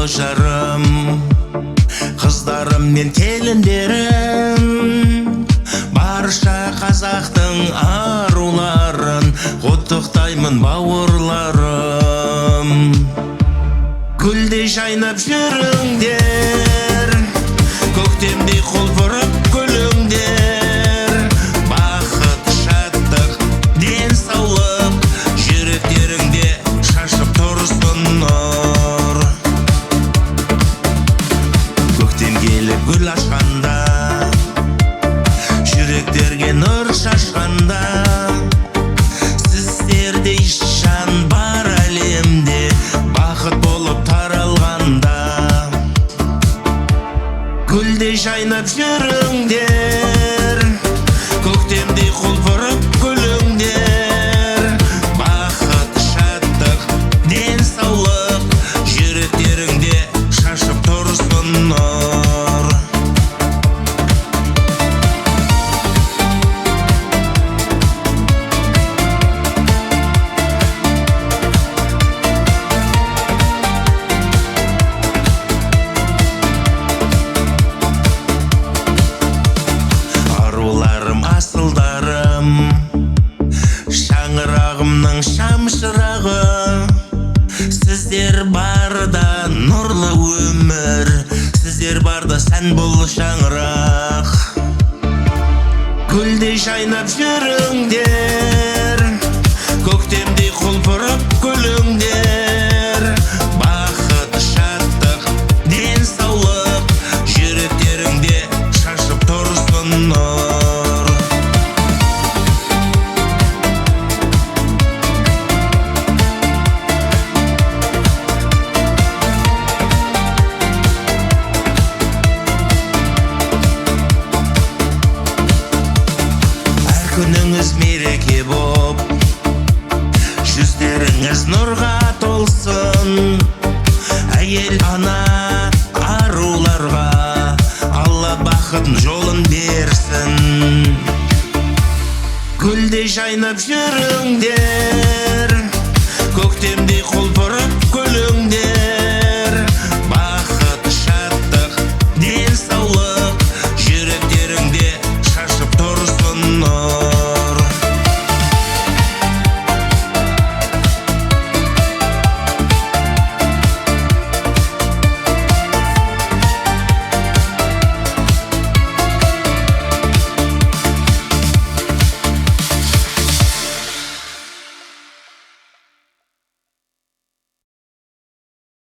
жарым, қыздарым мен келіндерім, барша қазақтың аруларын құттықтаймын бауырларым. Гүлдей жайнап жүріңдер, көктемдей құлпырып күліңдер. Бақыт, шаттық, денсаулық жүректеріңде шашып тұрсын нұр. Көктем келіп гүл ашқанда, жүректерге нұр шашқанда, сіздердей жан бар әлемде, бақыт болып таралғанда. Гүлдей жайнап жүріңдер, көктемдей құлпырып күліңдер. Бақыт, шаттық, денсаулық жүректеріңде шашып тұрсын нұр. Аруларым, асылдарым, шаңырағымның шамшырағы, сіздер барда нұрлы өмір, сіздер барда сән бұл шаңырақ. Гүлдей жайнап жүріңдер, көктемдей құлпырып күліңдер. Бақыт, шаттық, денсаулық жүректеріңде шашып тұрсын нұр. Әр күніңіз мереке боп, жүздеріңіз нұрға толсын. Әйел ана аруларға Алла бақыт жолын берсін. Гүлдей жайнап жүріңдер,